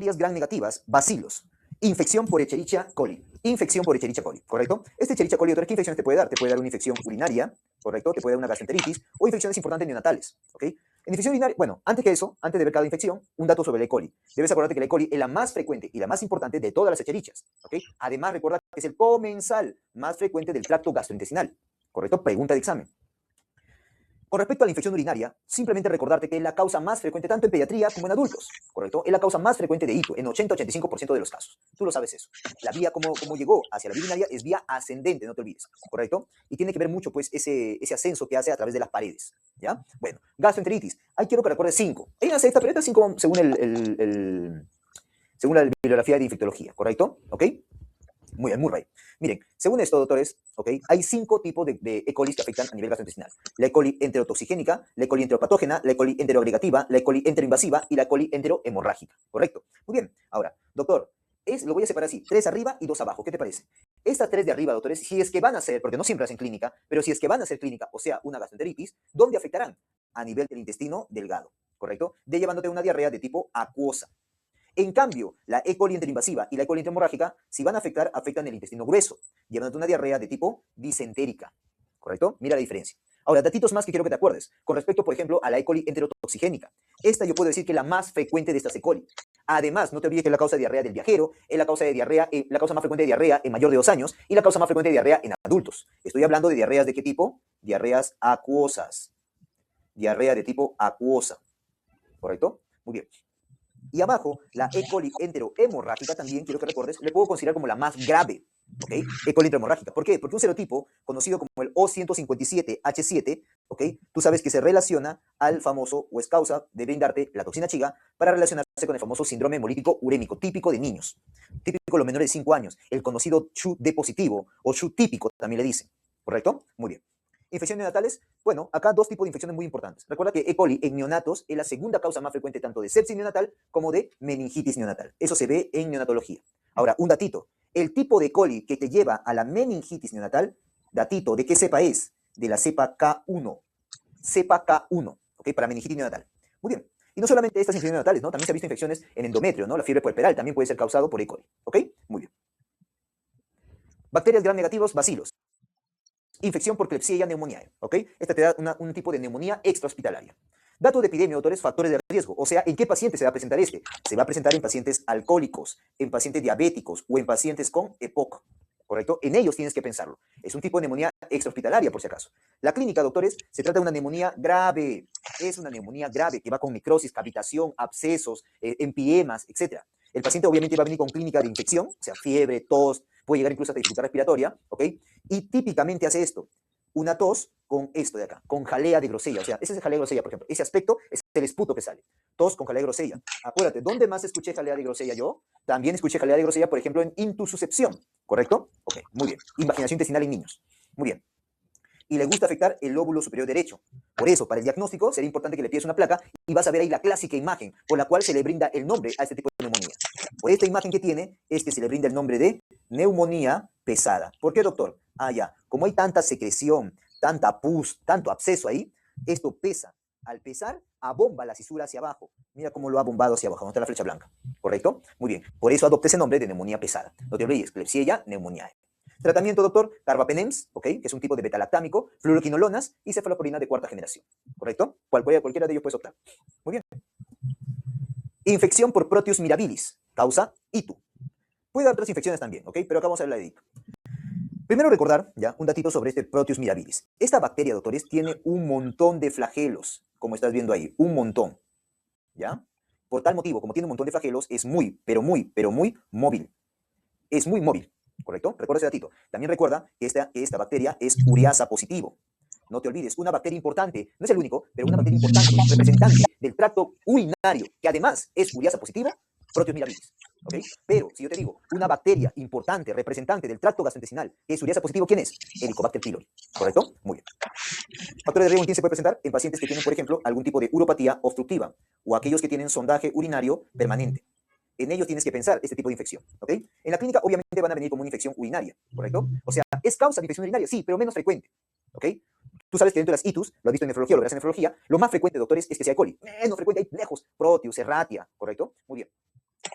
gram negativas, bacilos. Infección por Escherichia coli. Infección por Escherichia coli, ¿correcto? Este Escherichia coli, doctor, ¿qué infecciones te puede dar? Te puede dar una infección urinaria, ¿correcto? Te puede dar una gastroenteritis o infecciones importantes neonatales, ¿ok? En infección urinaria, bueno, antes que eso, antes de ver cada infección, un dato sobre la E. coli. Debes acordarte que la E. coli es la más frecuente y la más importante de todas las Escherichias, ¿ok? Además, recuerda que es el comensal más frecuente del tracto gastrointestinal, ¿correcto? Pregunta de examen. Con respecto a la infección urinaria, simplemente recordarte que es la causa más frecuente tanto en pediatría como en adultos, ¿correcto? Es la causa más frecuente de hito en 80-85% de los casos. Tú lo sabes eso. La vía como llegó hacia la vía urinaria es vía ascendente, no te olvides, ¿correcto? Y tiene que ver mucho, pues, ese ascenso que hace a través de las paredes, ¿ya? Bueno, gastroenteritis. Ahí quiero que recuerdes 5. Hay una sexta, pero estas 5 según según la bibliografía de infectología, ¿correcto? ¿Ok? Muy bien, Murray. Miren, según esto, doctores, ¿okay? Hay 5 tipos de E. coli que afectan a nivel gastrointestinal. La E. coli enterotoxigénica, la E. coli enteropatógena, la E. coli enteroagregativa, la E. coli enteroinvasiva y la E. coli enterohemorrágica. ¿Correcto? Muy bien. Ahora, doctor, lo voy a separar así, 3 arriba y 2 abajo. ¿Qué te parece? Estas 3 de arriba, doctores, si es que van a ser, porque no siempre hacen clínica, pero si es que van a ser clínica, o sea, una gastroenteritis, ¿dónde afectarán? A nivel del intestino delgado, ¿correcto? De llevándote una diarrea de tipo acuosa. En cambio, la E. coli interinvasiva y la E. coli hemorrágica, si van a afectar, afectan el intestino grueso, llevándote una diarrea de tipo disentérica. ¿Correcto? Mira la diferencia. Ahora, datitos más que quiero que te acuerdes. Con respecto, por ejemplo, a la E. coli enterotoxigénica. Esta yo puedo decir que es la más frecuente de estas E. coli. Además, no te olvides que es la causa de diarrea del viajero, es la causa de diarrea, la causa más frecuente de diarrea en mayor de 2 años y la causa más frecuente de diarrea en adultos. Estoy hablando de diarreas de qué tipo? Diarreas acuosas. Diarrea de tipo acuosa. ¿Correcto? Muy bien. Y abajo, la E. coli enterohemorrágica también, quiero que recuerdes, le puedo considerar como la más grave, ¿ok? E. coli enterohemorrágica. ¿Por qué? Porque un serotipo, conocido como el O157H7, ¿ok? Tú sabes que se relaciona al famoso, o es causa de brindarte la toxina chiga para relacionarse con el famoso síndrome hemolítico urémico, típico de niños, típico de los menores de 5 años, el conocido CHU-D positivo, o CHU típico, también le dicen, ¿correcto? Muy bien. Infecciones neonatales, bueno, acá 2 tipos de infecciones muy importantes. Recuerda que E. coli en neonatos es la segunda causa más frecuente tanto de sepsis neonatal como de meningitis neonatal. Eso se ve en neonatología. Ahora, un datito. El tipo de E. coli que te lleva a la meningitis neonatal, datito, ¿de qué cepa es? De la cepa K1. Cepa K1, ¿ok? Para meningitis neonatal. Muy bien. Y no solamente estas infecciones neonatales, ¿no? También se han visto infecciones en endometrio, ¿no? La fiebre puerperal también puede ser causado por E. coli, ¿ok? Muy bien. Bacterias gram negativos, bacilos. Infección por Klebsiella pneumoniae, ¿ok? Esta te da un tipo de neumonía extrahospitalaria. Datos de epidemia, doctores, factores de riesgo. O sea, ¿en qué paciente se va a presentar este? Se va a presentar en pacientes alcohólicos, en pacientes diabéticos o en pacientes con EPOC, ¿correcto? En ellos tienes que pensarlo. Es un tipo de neumonía extrahospitalaria, por si acaso. La clínica, doctores, se trata de una neumonía grave. Es una neumonía grave que va con necrosis, cavitación, abscesos, empiemas, etc. El paciente obviamente va a venir con clínica de infección, o sea, fiebre, tos, puede llegar incluso hasta dificultad respiratoria, ¿ok? Y típicamente hace esto, una tos con esto de acá, con jalea de grosella, o sea, ese es el jalea de grosella, por ejemplo, ese aspecto es el esputo que sale, tos con jalea de grosella. Acuérdate, ¿dónde más escuché jalea de grosella yo? También escuché jalea de grosella, por ejemplo, en intususcepción, ¿correcto? Ok, muy bien. Invaginación intestinal en niños, muy bien. Y le gusta afectar el lóbulo superior derecho. Por eso, para el diagnóstico, sería importante que le pides una placa y vas a ver ahí la clásica imagen por la cual se le brinda el nombre a este tipo de neumonía. Por esta imagen que tiene, es que se le brinda el nombre de neumonía pesada. ¿Por qué, doctor? Ah, ya. Como hay tanta secreción, tanta pus, tanto absceso ahí, esto pesa. Al pesar, abomba la cisura hacia abajo. Mira cómo lo ha bombado hacia abajo. ¿No está la flecha blanca? ¿Correcto? Muy bien. Por eso adopta ese nombre de neumonía pesada. No te olvides, Klebsiella pneumoniae. Tratamiento, doctor, carbapenems, ¿ok? Que es un tipo de betalactámico, fluoroquinolonas y cefalosporina de 4ª generación, ¿correcto? Cualquiera de ellos puedes optar. Muy bien. Infección por Proteus mirabilis, causa ITU. Puede dar otras infecciones también, ¿ok? Pero acá vamos a hablar de ITU. Primero recordar, ya, un datito sobre este Proteus mirabilis. Esta bacteria, doctores, tiene un montón de flagelos, como estás viendo ahí, un montón, ¿ya? Por tal motivo, como tiene un montón de flagelos, es muy, pero muy móvil. Es muy móvil. ¿Correcto? Recuerda ese datito. También recuerda que esta bacteria es ureasa positivo. No te olvides, una bacteria importante, no es el único, pero una bacteria importante, representante del tracto urinario, que además es ureasa positivo, Proteus mirabilis. ¿Ok? Pero, si yo te digo, una bacteria importante, representante del tracto gastrointestinal, que es ureasa positivo, ¿quién es? Helicobacter pylori. ¿Correcto? Muy bien. Factores de riesgo en quién se puede presentar en pacientes que tienen, por ejemplo, algún tipo de uropatía obstructiva o aquellos que tienen sondaje urinario permanente. En ellos tienes que pensar este tipo de infección, ¿ok? En la clínica obviamente van a venir como una infección urinaria, ¿correcto? O sea, ¿es causa de infección urinaria? Sí, pero menos frecuente, ¿ok? Tú sabes que dentro de las ITUS, lo has visto en nefrología, lo verás en nefrología, lo más frecuente, doctores, es que sea E. coli. Menos frecuente, hay lejos, Proteus, Serratia, ¿correcto? Muy bien.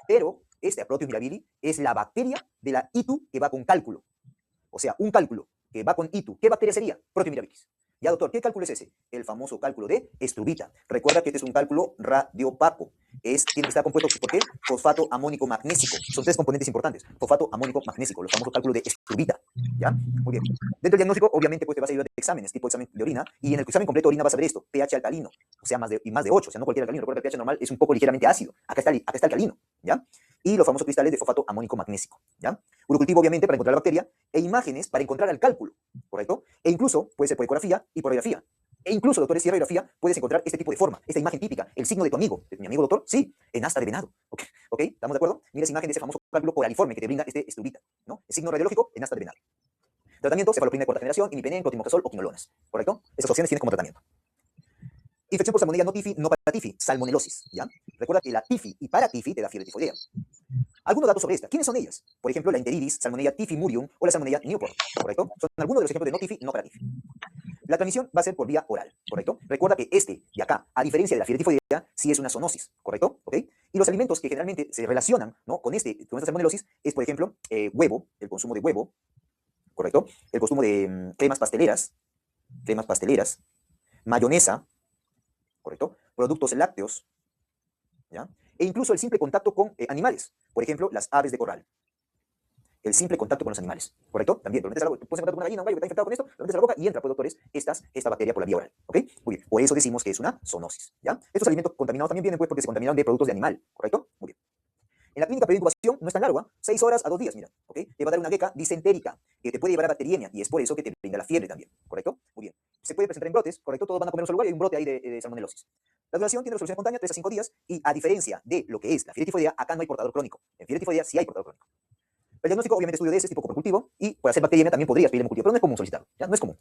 Pero esta Proteus mirabili es la bacteria de la ITU que va con cálculo. O sea, un cálculo que va con ITU. ¿Qué bacteria sería? Proteus mirabilis. Ya, doctor, ¿qué cálculo es ese? El famoso cálculo de estrubita. Recuerda que este es un cálculo radiopaco. Tiene que estar compuesto, ¿por qué? Fosfato amónico magnésico. Son tres componentes importantes. Fosfato amónico magnésico, los famosos cálculos de estrubita. ¿Ya? Muy bien. Dentro del diagnóstico, obviamente, pues te vas a ayudar de exámenes, tipo examen de orina, y en el examen completo de orina vas a ver esto, pH alcalino, o sea, más de 8, o sea, no cualquier alcalino. Recuerda que el pH normal es un poco ligeramente ácido. Acá está alcalino, ¿ya? Y los famosos cristales de fosfato amónico magnésico, ¿ya? Urocultivo, obviamente, para encontrar la bacteria, e imágenes para encontrar el cálculo, ¿correcto? E incluso puede ser por ecografía y por radiografía. E incluso, doctores, si hay radiografía, puedes encontrar este tipo de forma, esta imagen típica, el signo de tu amigo. ¿De mi amigo, doctor? Sí, en asta de venado. ¿Ok? ¿Estamos de acuerdo? Mira esa imagen de ese famoso cálculo coraliforme que te brinda este estrubita, ¿no? El signo radiológico en asta de venado. Tratamiento, cefaloprina de cuarta generación, imipenem, clotimazol o quinolonas, ¿correcto? Esas opciones tienes como tratamiento. Infección por salmonella no tifi, no paratifi, salmonelosis, ¿ya? Recuerda que la tifi y paratifi te da fiebre tifoidea. Algunos datos sobre esta. ¿Quiénes son ellas? Por ejemplo, la enteritis, salmonella tifimurium o la salmonella newport, ¿correcto? Son algunos de los ejemplos de no tifi, no paratifi. La transmisión va a ser por vía oral, ¿correcto? Recuerda que este de acá, a diferencia de la fiebre tifoidea, sí es una zoonosis, ¿correcto? ¿Ok? Y los alimentos que generalmente se relacionan, ¿no?, con esta salmonelosis es, por ejemplo, huevo, el consumo de huevo, ¿correcto? El consumo de cremas pasteleras, mayonesa, ¿correcto? Productos lácteos, ¿ya? E incluso el simple contacto con animales, por ejemplo, las aves de corral. El simple contacto con los animales, ¿correcto? También, lo metes a la boca, pones en contacto con una gallina, un gallo que está infectado con esto, lo metes a la boca y entra, pues, doctores, esta bacteria por la vía oral, ¿ok? Muy bien, por eso decimos que es una zoonosis, ¿ya? Estos alimentos contaminados también vienen, pues, porque se contaminaron de productos de animal, ¿correcto? Muy bien. En la clínica, periodo de incubación no es tan largo, 6 horas a 2 días, mira, ¿ok? Te va a dar una queca disentérica, que te puede llevar a bacteriemia, y es por eso que te brinda la fiebre también, ¿correcto? Muy bien. Se puede presentar en brotes, ¿correcto? Todos van a comer en un solo lugar y hay un brote ahí de salmonelosis. La duración tiene resolución espontánea, 3 a 5 días, y a diferencia de lo que es la fiebre tifoidea, acá no hay portador crónico. En fiebre tifoidea sí hay portador crónico. El diagnóstico, obviamente, estudio de ese tipo coprocultivo, y por hacer bacteriemia también podrías pedir hemocultivo, pero no es común solicitarlo, ¿ya? No es común.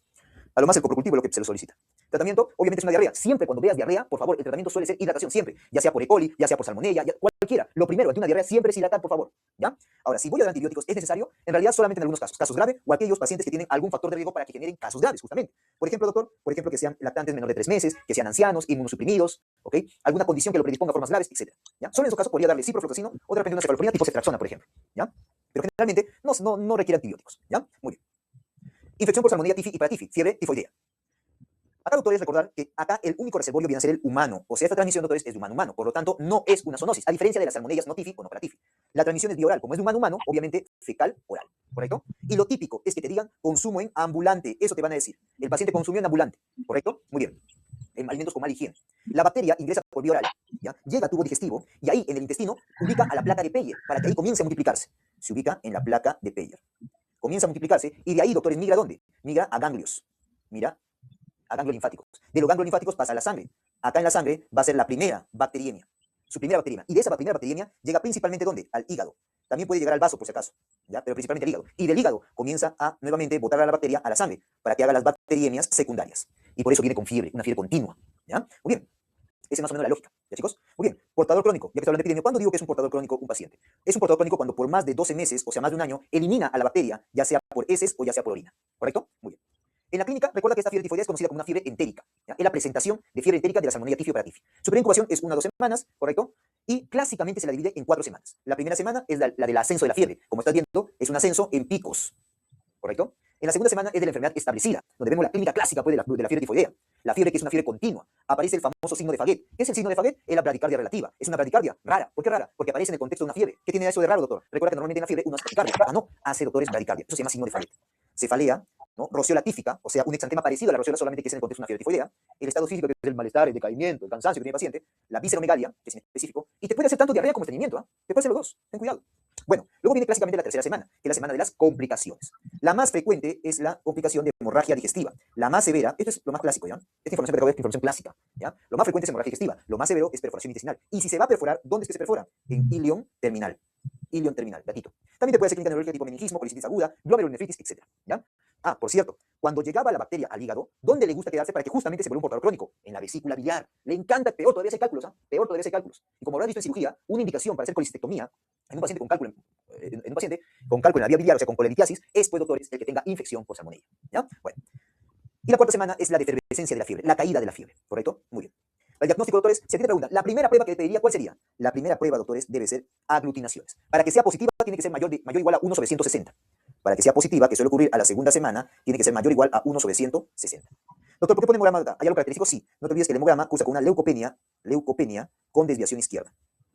A lo más el coprocultivo es lo que se lo solicita. Tratamiento, obviamente es una diarrea. Siempre cuando veas diarrea, por favor, el tratamiento suele ser hidratación, siempre. Ya sea por E. coli, ya sea por salmonella, cualquiera. Lo primero ante una diarrea siempre es hidratar, por favor, ¿ya? Ahora, si voy a dar antibióticos, ¿es necesario? En realidad, solamente en algunos casos. Casos graves o aquellos pacientes que tienen algún factor de riesgo para que generen casos graves, justamente. Por ejemplo, doctor, por ejemplo, que sean lactantes menores de 3 meses, que sean ancianos, inmunosuprimidos, ¿ok? Alguna condición que lo predisponga a formas graves, etc. ¿Ya? Solo en esos casos podría darle ciprofloxacino o de repente una cefalosporina tipo ceftriaxona, por ejemplo, ¿ya? Pero generalmente no requiere antibióticos, ¿ya? Muy bien. Infección por salmonella tifi y paratifi, fiebre tifoidea. Acá, doctores, recordar que acá el único reservorio viene a ser el humano. O sea, esta transmisión, doctores, es de humano a humano. Por lo tanto, no es una zoonosis, a diferencia de las salmonellas no tifi o no paratifi. La transmisión es bioral. Como es de humano a humano, obviamente fecal oral, ¿correcto? Y lo típico es que te digan consumo en ambulante. Eso te van a decir. El paciente consumió en ambulante, ¿correcto? Muy bien. En alimentos con mala higiene. La bacteria ingresa por vía oral, ¿ya? Llega al tubo digestivo y ahí en el intestino ubica a la placa de Peyer para que ahí comience a multiplicarse. Se ubica en la placa de Peyer. Comienza a multiplicarse y de ahí, doctores, migra ¿a dónde? Migra a ganglios. Mira, a ganglios linfáticos. De los ganglios linfáticos pasa a la sangre. Acá en la sangre va a ser la primera bacteriemia. Su primera bacteriemia. Y de esa primera bacteriemia llega principalmente ¿dónde? Al hígado. También puede llegar al vaso, por si acaso, ¿ya? Pero principalmente al hígado. Y del hígado comienza a nuevamente botar a la bacteria a la sangre para que haga las bacteriemias secundarias. Y por eso viene con fiebre, una fiebre continua, ¿ya? Muy bien. Esa es más o menos la lógica, ¿ya, chicos? Muy bien. Portador crónico. Ya que estoy hablando de epidemia, ¿cuándo digo que es un portador crónico un paciente? Es un portador crónico cuando por más de 12 meses, o sea, más de un año, elimina a la bacteria, ya sea por heces o ya sea por orina. ¿Correcto? Muy bien. En la clínica, recuerda que esta fiebre tifoidea es conocida como una fiebre entérica, ¿ya? Es la presentación de fiebre entérica de la salmonella tifi o paratifi. Su periodo de incubación es 1 a 2 semanas, ¿correcto? Y clásicamente se la divide en 4 semanas. La primera semana es la del ascenso de la fiebre. Como estás viendo, es un ascenso en picos, ¿correcto? En la segunda semana es de la enfermedad establecida, donde vemos la clínica clásica, pues, de la fiebre tifoidea. La fiebre que es una fiebre continua. Aparece el famoso signo de Faguet. ¿Qué es el signo de Faguet? Es la bradicardia relativa. Es una bradicardia rara. ¿Por qué rara? Porque aparece en el contexto de una fiebre. ¿Qué tiene eso de raro, doctor? Recuerda que normalmente en la fiebre uno hace bradicardia. Ah, no, hace, doctores, bradicardia. Eso se llama signo de Faguet. Cefalea, ¿no? Roceola tífica, o sea, un exantema parecido a la roceola, solamente que es en el contexto de una fiebre tifoidea. El estado físico, que es el malestar, el decaimiento, el cansancio que tiene el paciente. La visceromegalia, que es específico. Y te puede hacer tanto diarrea como estreñimiento, ¿ah? Te puede hacer los dos. Ten cuidado. Bueno, luego viene clásicamente la tercera semana, que es la semana de las complicaciones. La más frecuente es la complicación de hemorragia digestiva. La más severa, esto es lo más clásico, ¿ya? Esta información que acabo de dar es información clásica, ¿ya? Lo más frecuente es hemorragia digestiva. Lo más severo es perforación intestinal. Y si se va a perforar, ¿dónde es que se perfora? En ilion terminal. Ilion terminal, gatito. También te puede hacer clínica neurológica tipo meningismo, colicitis aguda, glomerulonefritis, etc. ¿Ya? Ah, por cierto, cuando llegaba la bacteria al hígado, ¿dónde le gusta quedarse para que justamente se vuelva un portador crónico? En la vesícula biliar. Le encanta, peor todavía hacer cálculos, ¿ah? Peor todavía hacer cálculos. Y como habrán visto en cirugía, una indicación para hacer colicistectomía en un paciente con cálculo en un paciente con cálculo en la vía biliar, o sea, con colelitiasis, es, pues, doctores, el que tenga infección por salmonella. ¿Ya? Bueno. Y la cuarta semana es la de efervescencia de la fiebre, la caída de la fiebre, ¿correcto? Muy bien. El diagnóstico, doctores, si a ti te preguntan, la primera prueba que te pediría, ¿cuál sería? La primera prueba, doctores, debe ser aglutinaciones. Para que sea positiva, tiene que ser mayor o igual a 1/160. Para que sea positiva, que suele ocurrir a la segunda semana, tiene que ser mayor o igual a 1/160. Doctor, ¿por qué pone hemograma acá? ¿Hay algo característico? Sí. No te olvides que el hemograma cursa con una leucopenia con desviación izquierda.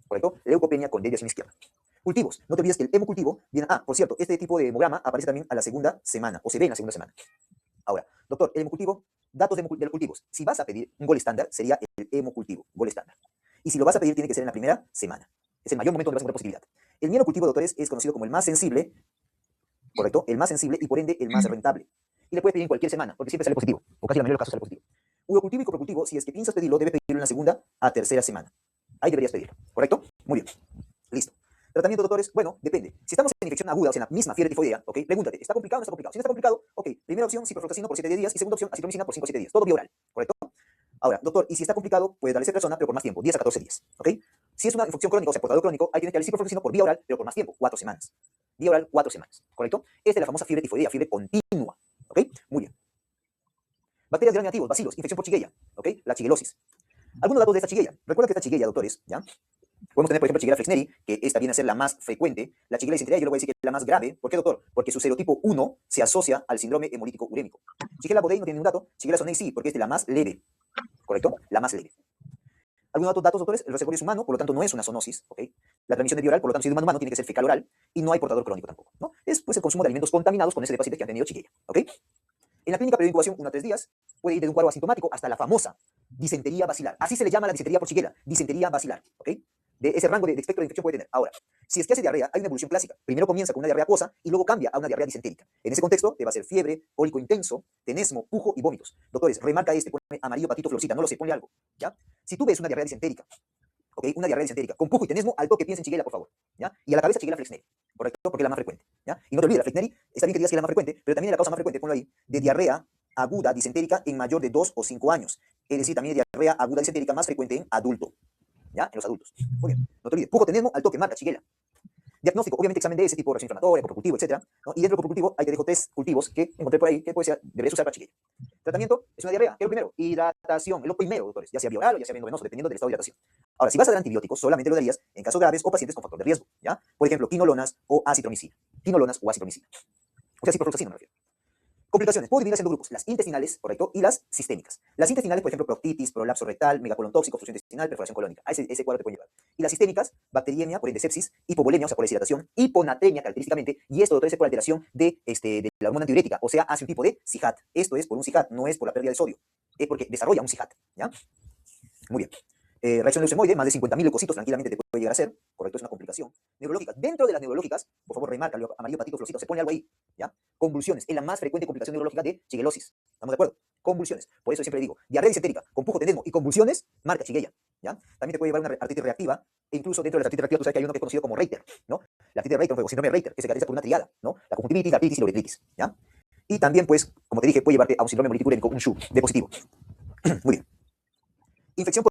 ¿Correcto? Leucopenia con desviación izquierda. Cultivos. No te olvides que el hemocultivo viene... Ah, por cierto, este tipo de hemograma aparece también a la segunda semana, o se ve en la segunda semana. Ahora, doctor, el hemocultivo, datos de los cultivos. Si vas a pedir un gol estándar, sería el hemocultivo, gol estándar. Y si lo vas a pedir, tiene que ser en la primera semana. Es el mayor momento donde vas a encontrar posibilidad. El mielocultivo, doctores, es conocido como el más sensible, ¿correcto? El más sensible y por ende el más rentable. Y le puedes pedir en cualquier semana, porque siempre sale positivo, o casi la mayoría de los casos sale positivo. Urocultivo y coprocultivo, si es que piensas pedirlo, debes pedirlo en la segunda a tercera semana. Ahí deberías pedirlo, ¿correcto? Muy bien. Listo. Tratamiento, doctores, bueno, depende. Si estamos en infección aguda, o sea, en la misma fiebre tifoidea, ¿ok? Pregúntate, ¿está complicado o no está complicado? Si no está complicado, ok. Primera opción, ciprofloxacino por 7 días y segunda opción, acitromicina por 5 o 7 días. Todo vía oral, ¿correcto? Ahora, doctor, y si está complicado, puedes darle ceftriaxona, pero por más tiempo, 10 a 14 días, ¿ok? Si es una infección crónica, o sea, portador crónico, ahí tienes que darle ciprofloxacino por vía oral, pero por más tiempo, 4 semanas. Vía oral, 4 semanas, ¿correcto? Esta es la famosa fiebre tifoidea, fiebre continua, ¿ok? Muy bien. Bacterias gram negativos, bacilos, infección por Shigella, ¿ok? La shigellosis. Algunos datos de esta Shigella. Recuerda que esta Shigella, doctores, ¿ya? Podemos tener, por ejemplo, Shigella flexneri, que esta viene a ser la más frecuente. La Shigella dysenteriae, yo le voy a decir que es la más grave. ¿Por qué, doctor? Porque su serotipo 1 se asocia al síndrome hemolítico urémico. Shigella bodei no tiene ningún dato. Shigella sonei sí, porque es de la más leve. ¿Correcto? La más leve. Algunos otros datos, doctores, el reservorio es humano, por lo tanto no es una zoonosis, ¿ok? La transmisión es vía oral, por lo tanto si es de humano a humano tiene que ser fecal oral y no hay portador crónico tampoco, ¿no? Es pues el consumo de alimentos contaminados con ese de pacientes que han tenido Shigella, ¿ok? En la clínica periodo de incubación 1 a 3 días puede ir desde un cuadro asintomático hasta la famosa disentería bacilar. Así se le llama la disentería por Shigella, disentería bacilar, ¿ok? De ese rango de espectro de infección puede tener. Ahora, si es que hace diarrea, hay una evolución clásica. Primero comienza con una diarrea acuosa y luego cambia a una diarrea disentérica. En ese contexto te va a ser fiebre, cólico intenso, tenesmo, pujo y vómitos. Doctores, remarca pone amarillo, patito, florcita, no lo sé, ponle algo, ¿ya? Si tú ves una diarrea disentérica, ¿ok? Una diarrea disentérica con pujo y tenesmo, al toque piensa en Shigella, por favor, ¿ya? Y a la cabeza Shigella flexneri, ¿correcto? Porque es la más frecuente, ¿ya? Y no te olvides, la flexneri, está bien que digas que es la más frecuente, pero también es la causa más frecuente, ponlo ahí, de diarrea aguda disentérica en mayor de 2 o 5 años. Es decir, también diarrea aguda disentérica más frecuente en adulto, ¿ya? En los adultos. Muy bien. No te olvides, pujo, tenesmo, al toque, marca, Shigella. Diagnóstico, obviamente examen de ese tipo, reacción inflamatoria, coprocultivo, etc. ¿No? Y dentro del coprocultivo, ahí te dejo 3 cultivos que encontré por ahí que deberías usar para Shigella. Tratamiento, es una diarrea. ¿Qué es lo primero? Hidratación, es lo primero, doctores, ya sea vía oral o ya sea endovenoso, dependiendo del estado de hidratación. Ahora, si vas a dar antibióticos, solamente lo darías en casos graves o pacientes con factor de riesgo, ¿ya? Por ejemplo, quinolonas o acitromicina. Quinolonas o acitromicina. O sea, ciprofloxacino me refiero. Complicaciones, puedo dividirlas en dos grupos, las intestinales, correcto, y las sistémicas. Las intestinales, por ejemplo, proctitis, prolapso rectal, megacolon tóxico, obstrucción intestinal, perforación colónica. Ese cuadro te puede llevar. Y las sistémicas, bacteriemia, por ende sepsis, hipovolemia, o sea, por deshidratación, hiponatremia, característicamente, y esto, doctor, es por alteración de la hormona antidiurética, o sea, hace un tipo de SIHAT. Esto es por un SIHAT, no es por la pérdida de sodio, es porque desarrolla un SIHAT, ¿ya? Muy bien. Reacción leucemoide, más de 50.000 leucocitos tranquilamente te puede llegar a ser, correcto, es una complicación. Neurológicas, dentro de las neurológicas, por favor remarca, amarillo, patito, florcito, se pone algo ahí, ¿ya? Convulsiones, es la más frecuente complicación neurológica de shigellosis, ¿estamos de acuerdo? Convulsiones, por eso siempre digo, diarrea disentérica, con pujo, tenesmo y convulsiones, marca Shigella, ¿ya? También te puede llevar una artritis reactiva, e incluso dentro de la artritis reactiva tú sabes que hay uno que es conocido como Reiter, ¿no? La artritis Reiter, o síndrome de Reiter, que se caracteriza por una triada, ¿no? La conjuntivitis, la artritis y la uretritis, ¿ya? Y también, pues, como te dije, puede llevarte a un síndrome hemolítico urémico, un SHU, de positivo. Muy bien. Infección por